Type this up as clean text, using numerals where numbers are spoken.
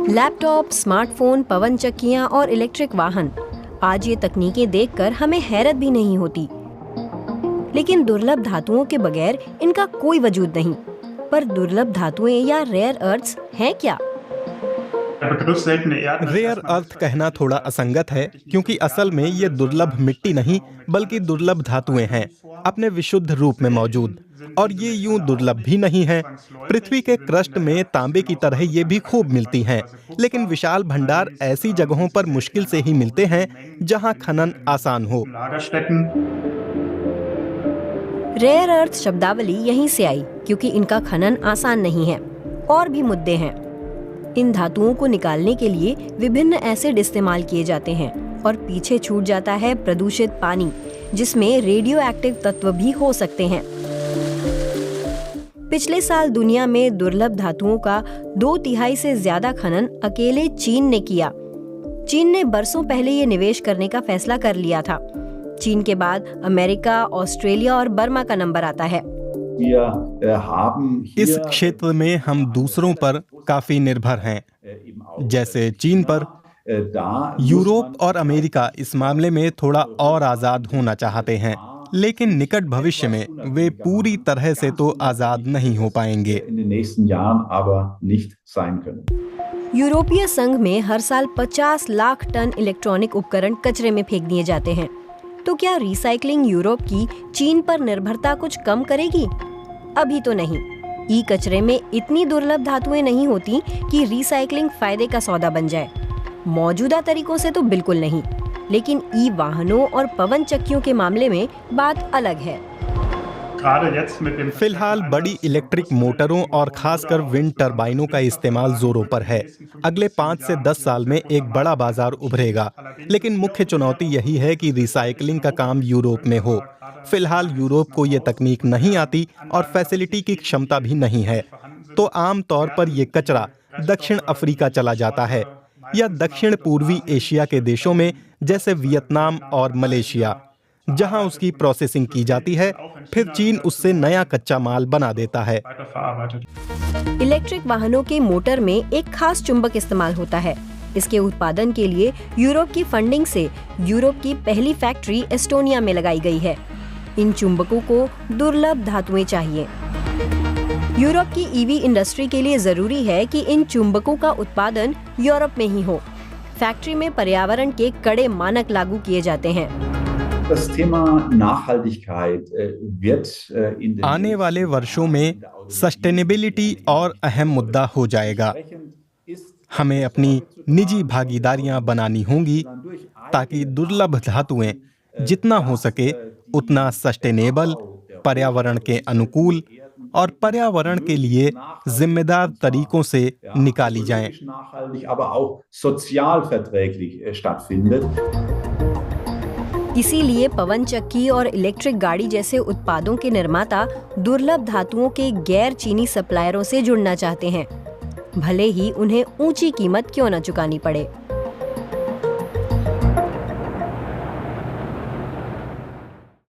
Laptop, smartphone, पवन चक्कियां और electric वाहन, आज ये तकनीकें देखकर हमें हैरत भी नहीं होती। लेकिन दुर्लभ धातुओं के बगैर इनका कोई वजूद नहीं। पर दुर्लभ धातुएं या रेयर अर्थ्स हैं क्या? रेयर अर्थ कहना थोड़ा असंगत है, क्योंकि असल में ये दुर्लभ मिट्टी नहीं बल्कि दुर्लभ धातुएं हैं, अपने विशुद्ध रूप में मौजूद। और ये यूं दुर्लभ भी नहीं है। पृथ्वी के क्रस्ट में तांबे की तरह ये भी खूब मिलती हैं, लेकिन विशाल भंडार ऐसी जगहों पर मुश्किल से ही मिलते हैं जहां खनन आसान हो। रेयर अर्थ शब्दावली यहीं से आई, क्योंकि इनका खनन आसान नहीं है। और भी मुद्दे हैं। इन धातुओं को निकालने के लिए विभिन्न एसिड इस्तेमाल किए जाते हैं और पीछे छूट जाता है प्रदूषित पानी, जिसमें रेडियो एक्टिव तत्व भी हो सकते हैं। पिछले साल दुनिया में दुर्लभ धातुओं का 2/3 से ज्यादा खनन अकेले चीन ने किया। चीन ने बरसों पहले ये निवेश करने का फैसला कर लिया था। चीन के बाद अमेरिका, ऑस्ट्रेलिया और बर्मा का नंबर आता है। इस क्षेत्र में हम दूसरों पर काफी निर्भर हैं, जैसे चीन पर। यूरोप और अमेरिका इस मामले में थोड़ा और आजाद होना चाहते हैं, लेकिन निकट भविष्य में वे पूरी तरह से तो आजाद नहीं हो पाएंगे। यूरोपीय संघ में हर साल 50 लाख टन इलेक्ट्रॉनिक उपकरण कचरे में फेंक दिए जाते हैं। तो क्या रिसाइकलिंग यूरोप की चीन पर निर्भरता कुछ कम करेगी? अभी तो नहीं। ई कचरे में इतनी दुर्लभ धातुएं नहीं होती कि रिसाइकलिंग फायदे का सौदा बन जाए। मौजूदा तरीकों से तो बिल्कुल नहीं। लेकिन ई वाहनों और पवन चक्कियों के मामले में बात अलग है। फिलहाल बड़ी इलेक्ट्रिक मोटरों और खासकर विंड टर्बाइनों का इस्तेमाल जोरों पर है। अगले 5 से 10 साल में एक बड़ा बाजार उभरेगा, लेकिन मुख्य चुनौती यही है कि रिसाइकलिंग का काम यूरोप में हो। फिलहाल यूरोप को ये तकनीक नहीं आती और फैसिलिटी की क्षमता भी नहीं है। तो आम तौर पर ये कचरा दक्षिण अफ्रीका चला जाता है या दक्षिण पूर्वी एशिया के देशों में, जैसे वियतनाम और मलेशिया, जहां उसकी प्रोसेसिंग की जाती है। फिर चीन उससे नया कच्चा माल बना देता है। इलेक्ट्रिक वाहनों के मोटर में एक खास चुंबक इस्तेमाल होता है। इसके उत्पादन के लिए यूरोप की फंडिंग से यूरोप की पहली फैक्ट्री एस्टोनिया में लगाई गई है। इन चुंबकों को दुर्लभ धातुएं चाहिए। यूरोप की ईवी इंडस्ट्री के लिए जरूरी है कि इन चुंबकों का उत्पादन यूरोप में ही हो। फैक्ट्री में पर्यावरण के कड़े मानक लागू किए जाते हैं। आने वाले वर्षों में सस्टेनेबिलिटी और अहम मुद्दा हो जाएगा। हमें अपनी निजी भागीदारियां बनानी होंगी ताकि दुर्लभ धातुएं जितना हो सके उतना सस्टेनेबल, पर्यावरण के अनुकूल और पर्यावरण के लिए जिम्मेदार तरीकों से निकाली जाएं। इसीलिए पवन चक्की और इलेक्ट्रिक गाड़ी जैसे उत्पादों के निर्माता दुर्लभ धातुओं के गैर चीनी सप्लायरों से जुड़ना चाहते हैं, भले ही उन्हें ऊंची कीमत क्यों न चुकानी पड़े।